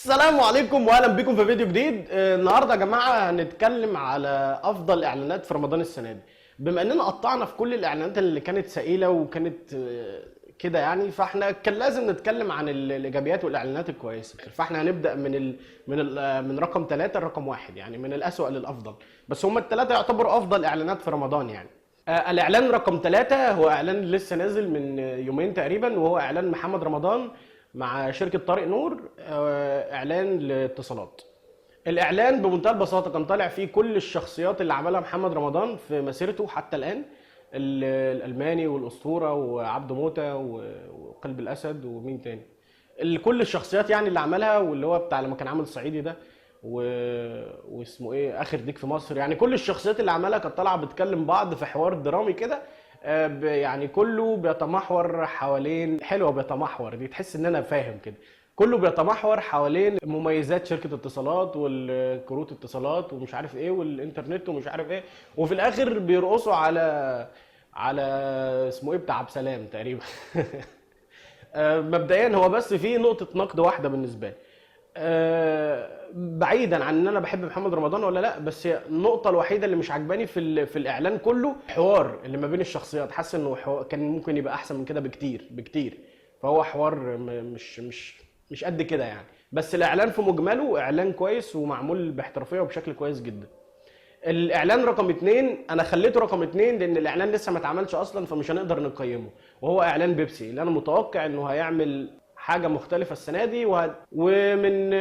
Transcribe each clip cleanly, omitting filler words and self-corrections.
السلام عليكم واهلا بكم في فيديو جديد. النهارده يا جماعه هنتكلم على افضل اعلانات في رمضان السنه دي. بما اننا قطعنا في كل الاعلانات اللي كانت سئيله وكانت كده يعني، فاحنا كان لازم نتكلم عن الايجابيات والاعلانات الكويسه. فاحنا هنبدا من رقم 3 لرقم 1، يعني من الاسوأ للافضل، بس هم الثلاثه يعتبروا افضل اعلانات في رمضان يعني. الاعلان رقم 3 هو اعلان لسه نازل من يومين تقريبا، وهو اعلان محمد رمضان مع شركة طارق نور، اعلان لاتصالات. الاعلان بمنتهى البساطة كان طالع فيه كل الشخصيات اللي عملها محمد رمضان في مسيرته حتى الان، الالماني والاسطورة وعبد موتة وقلب الاسد ومين تاني، كل الشخصيات يعني اللي عملها، واللي هو بتاع لما كان عامل صعيدي ده واسمه ايه اخر ديك في مصر. يعني كل الشخصيات اللي عملها كانت طالعه بتكلم بعض في حوار درامي كده، يعني كله بيتمحور حوالين، حلوه بيتمحور دي، تحس ان انا فاهم كده، كله بيتمحور حوالين مميزات شركه اتصالات والكروت اتصالات ومش عارف ايه والانترنت ومش عارف ايه، وفي الاخر بيرقصوا على اسمه ايه بتاع عبد السلام تقريبا. مبدئيا هو بس في نقطه نقد واحده بالنسبه لي، بعيدا عن ان انا بحب محمد رمضان ولا لا، بس النقطه الوحيده اللي مش عاجباني في الاعلان كله حوار اللي ما بين الشخصيات. حاسس انه كان ممكن يبقى احسن من كده بكتير بكتير، فهو حوار مش قد كده يعني. بس الاعلان في مجمله اعلان كويس ومعمول باحترافيه وبشكل كويس جدا. الاعلان رقم 2 انا خليته رقم 2 لان الاعلان لسه ما اتعملش اصلا، فمش هنقدر نقيمه، وهو اعلان بيبسي اللي انا متوقع انه هيعمل حاجه مختلفه السنه دي. ومن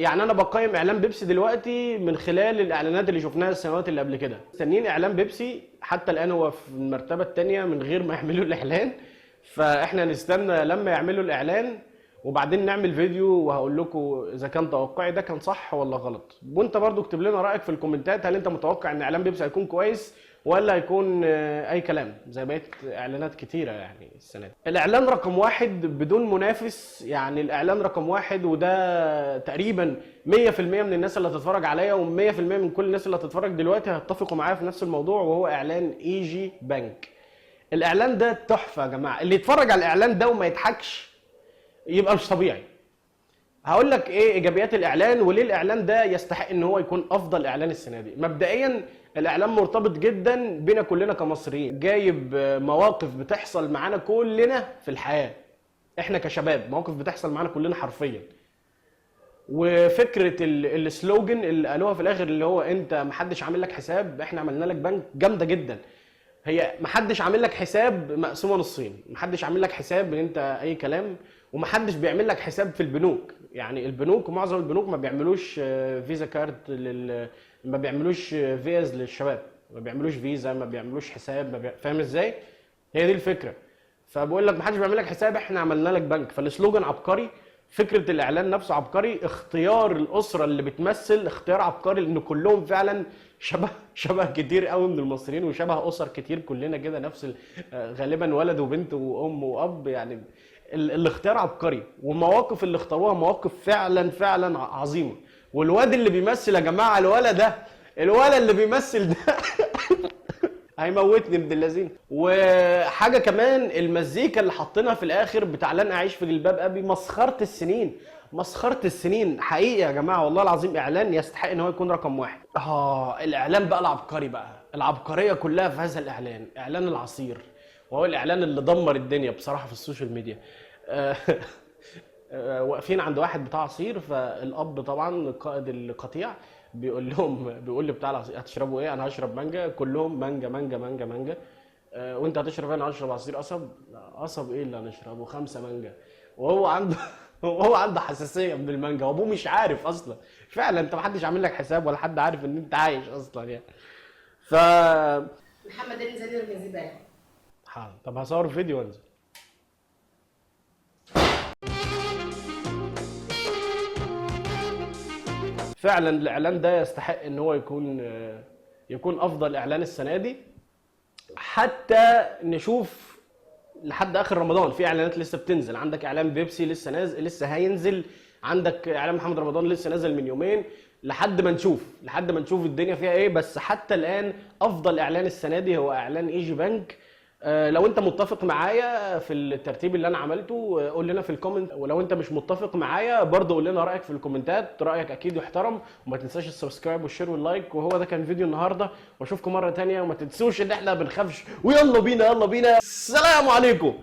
يعني انا بقيم اعلان بيبسي دلوقتي من خلال الاعلانات اللي شفناها السنوات اللي قبل كده. مستنيين اعلان بيبسي حتى الان هو في المرتبه الثانيه من غير ما يعملوا الاعلان، فاحنا نستنى لما يعملوا الاعلان وبعدين نعمل فيديو وهقول لكم اذا كان توقعي ده كان صح ولا غلط. وانت برضو اكتب لنا رايك في الكومنتات، هل انت متوقع ان اعلان بيبسي هيكون كويس ولا هيكون اي كلام زي بقيه اعلانات كتيره يعني السنه دي. الاعلان رقم 1 بدون منافس، يعني الاعلان رقم 1 وده تقريبا 100% من الناس اللي هتتفرج عليا و100% من كل الناس اللي هتتفرج دلوقتي هيتفقوا معايا في نفس الموضوع، وهو اعلان اي جي بنك. الاعلان ده تحفه يا جماعه، اللي يتفرج على الاعلان ده وما يضحكش يبقى مش طبيعي. هقول لك ايه ايجابيات الاعلان وليه الاعلان ده يستحق ان هو يكون افضل اعلان السنه دي. مبدئيا الاعلان مرتبط جدا بينا كلنا كمصريين، جايب مواقف بتحصل معانا كلنا في الحياه، احنا كشباب مواقف بتحصل معانا كلنا حرفيا. وفكره السلوجن اللي قالوها في الاخر اللي هو انت محدش عامل لك حساب احنا عملنا لك بنك، جامده جدا. هي محدش عامل لك حساب مقسومه نصين، محدش عامل لك حساب ان انت اي كلام، ومحدش بيعمل لك حساب في البنوك. يعني البنوك معظم البنوك ما بيعملوش فيزا كارد ما بيعملوش فيز للشباب، ما بيعملوش فيزا، ما بيعملوش حساب، فاهم ازاي؟ هي دي الفكره. فبقول لك محدش بيعمل لك حساب احنا عملنا لك بنك. فالسلوجان عبقري، فكره الاعلان نفسه عبقري، اختيار الاسره اللي بتمثل اختيار عبقري، لان كلهم فعلا شبه كتير قوي من المصريين، وشبه اسر كتير كلنا كده نفس غالبا ولد وبنت وام واب يعني. الاختيار عبقري، والمواقف اللي اختاروها مواقف فعلا عظيمه. والواد اللي بيمثل يا جماعه، الولد اللي بيمثل ده هيموتني ابن اللذين. وحاجه كمان المزيكا اللي حاطينها في الاخر بتاع لن اعيش في جلباب ابي، مسخره السنين حقيقي يا جماعه، والله العظيم اعلان يستحق ان هو يكون رقم 1. الاعلان بقى العبقري، بقى العبقريه كلها في هذا الاعلان، اعلان العصير، وهو الاعلان اللي دمر الدنيا بصراحه في السوشيال ميديا. واقفين عند واحد بتاع عصير، فالاب طبعا قائد القطيع بيقول لبتاع العصير هتشربوا ايه؟ انا هشرب مانجا. كلهم مانجا مانجا مانجا مانجا. وانت هتشرب ايه؟ انا هشرب عصير قصب. قصب ايه اللي هنشربه؟ 5 مانجا. وهو عنده حساسيه من المانجا، وابوه مش عارف اصلا. فعلا انت محدش عامل لك حساب ولا حد عارف ان انت عايش اصلا يعني. ف محمد انزل يرمي الزباله. طب هصور فيديو وانزل. فعلا الاعلان ده يستحق ان هو يكون افضل اعلان السنه دي. حتى نشوف لحد اخر رمضان في اعلانات لسه بتنزل. عندك اعلان بيبسي لسه نازل، لسه هينزل. عندك اعلان محمد رمضان لسه نازل من يومين. لحد ما نشوف الدنيا فيها ايه. بس حتى الان افضل اعلان السنه دي هو اعلان اي جي بنك. لو انت متفق معايا في الترتيب اللي انا عملته قول لنا في الكومنت، ولو انت مش متفق معايا برضه قول لنا رايك في الكومنتات، رايك اكيد يحترم. وما تنساش السبسكرايب والشير واللايك. وهو ده كان فيديو النهارده، واشوفكم مره تانية. وما تنسوش ان احنا بنخافش. ويلا بينا يلا بينا، السلام عليكم.